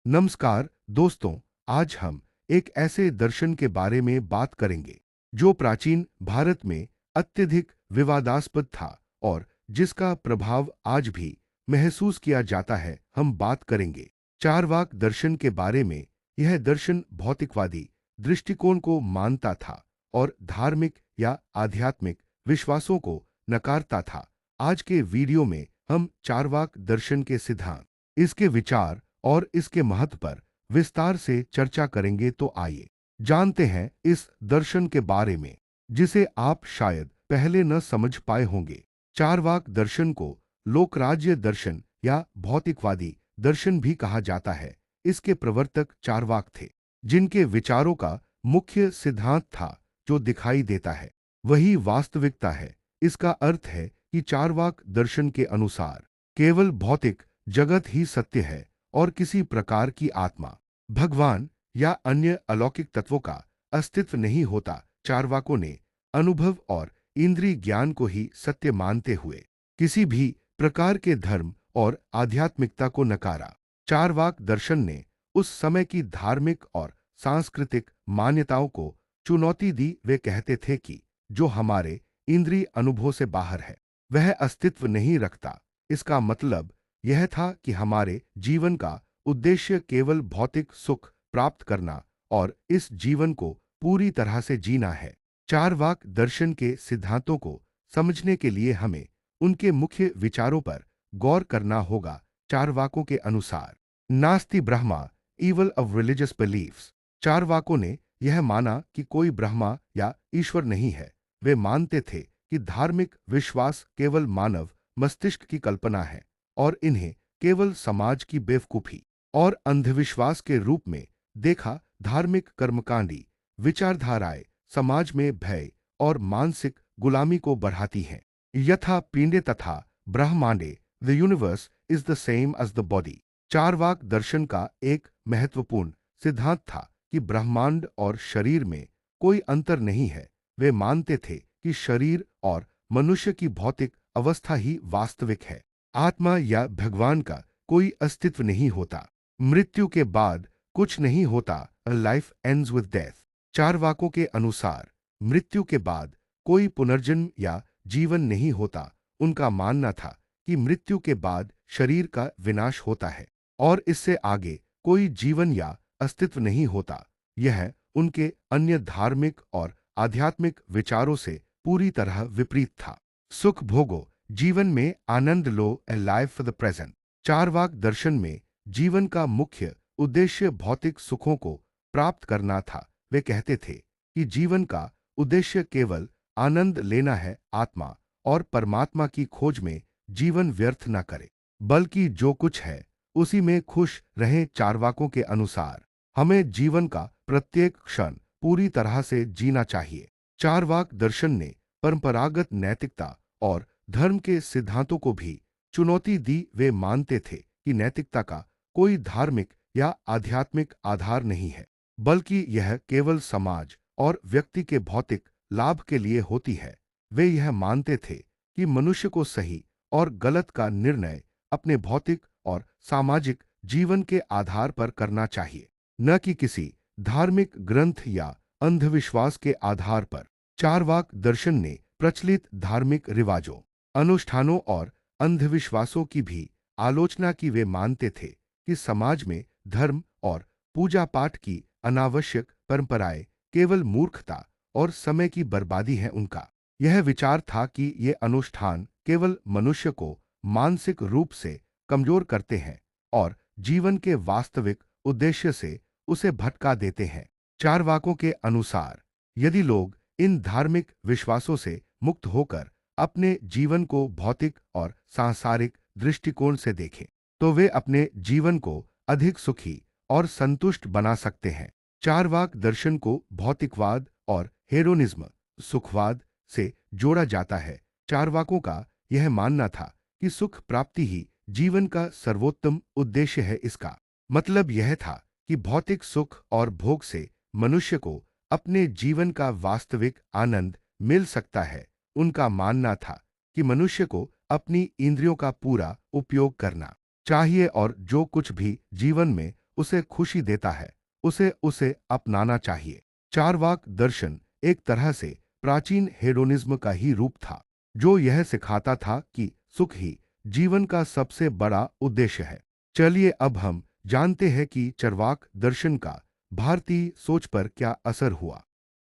नमस्कार दोस्तों, आज हम एक ऐसे दर्शन के बारे में बात करेंगे जो प्राचीन भारत में अत्यधिक विवादास्पद था और जिसका प्रभाव आज भी महसूस किया जाता है। हम बात करेंगे चारवाक दर्शन के बारे में। यह दर्शन भौतिकवादी दृष्टिकोण को मानता था और धार्मिक या आध्यात्मिक विश्वासों को नकारता था। आज के वीडियो में हम चारवाक दर्शन के सिद्धांत, इसके विचार और इसके महत्व पर विस्तार से चर्चा करेंगे। तो आइए जानते हैं इस दर्शन के बारे में, जिसे आप शायद पहले न समझ पाए होंगे। चारवाक दर्शन को लोकराज्य दर्शन या भौतिकवादी दर्शन भी कहा जाता है। इसके प्रवर्तक चारवाक थे, जिनके विचारों का मुख्य सिद्धांत था जो दिखाई देता है वही वास्तविकता है। इसका अर्थ है कि चारवाक दर्शन के अनुसार केवल भौतिक जगत ही सत्य है और किसी प्रकार की आत्मा, भगवान या अन्य अलौकिक तत्वों का अस्तित्व नहीं होता। चारवाकों ने अनुभव और इंद्रिय ज्ञान को ही सत्य मानते हुए किसी भी प्रकार के धर्म और आध्यात्मिकता को नकारा। चारवाक दर्शन ने उस समय की धार्मिक और सांस्कृतिक मान्यताओं को चुनौती दी। वे कहते थे कि जो हमारे इंद्रिय अनुभव से बाहर है वह अस्तित्व नहीं रखता। इसका मतलब यह था कि हमारे जीवन का उद्देश्य केवल भौतिक सुख प्राप्त करना और इस जीवन को पूरी तरह से जीना है। चारवाक दर्शन के सिद्धांतों को समझने के लिए हमें उनके मुख्य विचारों पर गौर करना होगा। चारवाकों के अनुसार नास्ति Brahma, evil of religious beliefs. चारवाकों ने यह माना कि कोई ब्रह्मा या ईश्वर नहीं है। वे मानते थे कि धार्मिक विश्वास केवल मानव मस्तिष्क की कल्पना है और इन्हें केवल समाज की बेवकूफी और अंधविश्वास के रूप में देखा। धार्मिक कर्मकांडी विचारधाराएं समाज में भय और मानसिक गुलामी को बढ़ाती हैं। यथा पिंडे तथा ब्रह्मांडे, the universe is the same as the body. Charvaka दर्शन का एक महत्वपूर्ण सिद्धांत था कि ब्रह्मांड और शरीर में कोई अंतर नहीं है। वे मानते थे कि शरीर और मनुष्य की भौतिक अवस्था ही वास्तविक है। आत्मा या भगवान का कोई अस्तित्व नहीं होता। मृत्यु के बाद कुछ नहीं होता। Life ends with death. चारवाकों के अनुसार मृत्यु के बाद कोई पुनर्जन्म या जीवन नहीं होता। उनका मानना था कि मृत्यु के बाद शरीर का विनाश होता है और इससे आगे कोई जीवन या अस्तित्व नहीं होता। यह उनके अन्य धार्मिक और आध्यात्मिक विचारों से पूरी तरह विपरीत था। सुख भोगो, जीवन में आनंद लो, a life for the present. Charvaka दर्शन में जीवन का मुख्य उद्देश्य भौतिक सुखों को प्राप्त करना था। वे कहते थे कि जीवन का उद्देश्य केवल आनंद लेना है। आत्मा और परमात्मा की खोज में जीवन व्यर्थ न करे, बल्कि जो कुछ है उसी में खुश रहें। चारवाकों के अनुसार हमें जीवन का प्रत्येक क्षण पूरी तरह से जीना चाहिए। चारवाक दर्शन ने परंपरागत नैतिकता और धर्म के सिद्धांतों को भी चुनौती दी। वे मानते थे कि नैतिकता का कोई धार्मिक या आध्यात्मिक आधार नहीं है, बल्कि यह केवल समाज और व्यक्ति के भौतिक लाभ के लिए होती है। वे यह मानते थे कि मनुष्य को सही और गलत का निर्णय अपने भौतिक और सामाजिक जीवन के आधार पर करना चाहिए, न कि किसी धार्मिक ग्रंथ या अंधविश्वास के आधार पर। चारवाक दर्शन ने प्रचलित धार्मिक रिवाजों, अनुष्ठानों और अंधविश्वासों की भी आलोचना की। वे मानते थे कि समाज में धर्म और पूजा पाठ की अनावश्यक परंपराएं केवल मूर्खता और समय की बर्बादी है। उनका यह विचार था कि ये अनुष्ठान केवल मनुष्य को मानसिक रूप से कमजोर करते हैं और जीवन के वास्तविक उद्देश्य से उसे भटका देते हैं। चारवाकों के अनुसार यदि लोग इन धार्मिक विश्वासों से मुक्त होकर अपने जीवन को भौतिक और सांसारिक दृष्टिकोण से देखें, तो वे अपने जीवन को अधिक सुखी और संतुष्ट बना सकते हैं। चारवाक दर्शन को भौतिकवाद और हेडोनिज्म, सुखवाद से जोड़ा जाता है। चारवाकों का यह मानना था कि सुख प्राप्ति ही जीवन का सर्वोत्तम उद्देश्य है। इसका मतलब यह था कि भौतिक सुख और भोग से मनुष्य को अपने जीवन का वास्तविक आनंद मिल सकता है। उनका मानना था कि मनुष्य को अपनी इंद्रियों का पूरा उपयोग करना चाहिए और जो कुछ भी जीवन में उसे खुशी देता है, उसे उसे अपनाना चाहिए। चारवाक दर्शन एक तरह से प्राचीन हेडोनिज्म का ही रूप था, जो यह सिखाता था कि सुख ही जीवन का सबसे बड़ा उद्देश्य है। चलिए अब हम जानते हैं कि चरवाक दर्शन का भारतीय सोच पर क्या असर हुआ।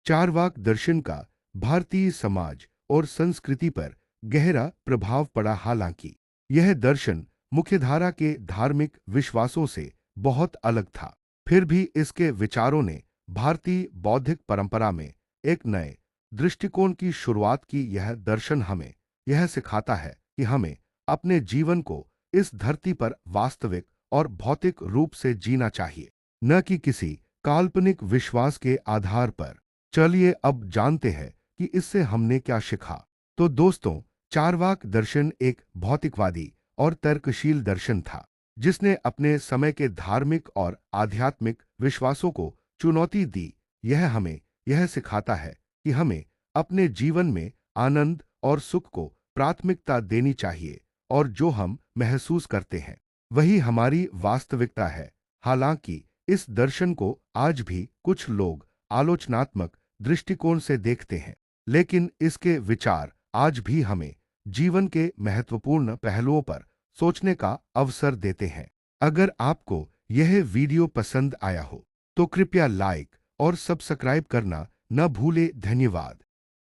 चारवाक दर्शन का भारतीय समाज और संस्कृति पर गहरा प्रभाव पड़ा। हालांकि यह दर्शन मुख्यधारा के धार्मिक विश्वासों से बहुत अलग था, फिर भी इसके विचारों ने भारतीय बौद्धिक परंपरा में एक नए दृष्टिकोण की शुरुआत की। यह दर्शन हमें यह सिखाता है कि हमें अपने जीवन को इस धरती पर वास्तविक और भौतिक रूप से जीना चाहिए, न कि किसी काल्पनिक विश्वास के आधार पर। चलिए अब जानते हैं कि इससे हमने क्या सीखा। तो दोस्तों, चारवाक दर्शन एक भौतिकवादी और तर्कशील दर्शन था, जिसने अपने समय के धार्मिक और आध्यात्मिक विश्वासों को चुनौती दी। यह हमें यह सिखाता है कि हमें अपने जीवन में आनंद और सुख को प्राथमिकता देनी चाहिए, और जो हम महसूस करते हैं वही हमारी वास्तविकता है। हालांकि इस दर्शन को आज भी कुछ लोग आलोचनात्मक दृष्टिकोण से देखते हैं, लेकिन इसके विचार आज भी हमें जीवन के महत्वपूर्ण पहलुओं पर सोचने का अवसर देते हैं। अगर आपको यह वीडियो पसंद आया हो तो कृपया लाइक और सब्सक्राइब करना न भूले। धन्यवाद।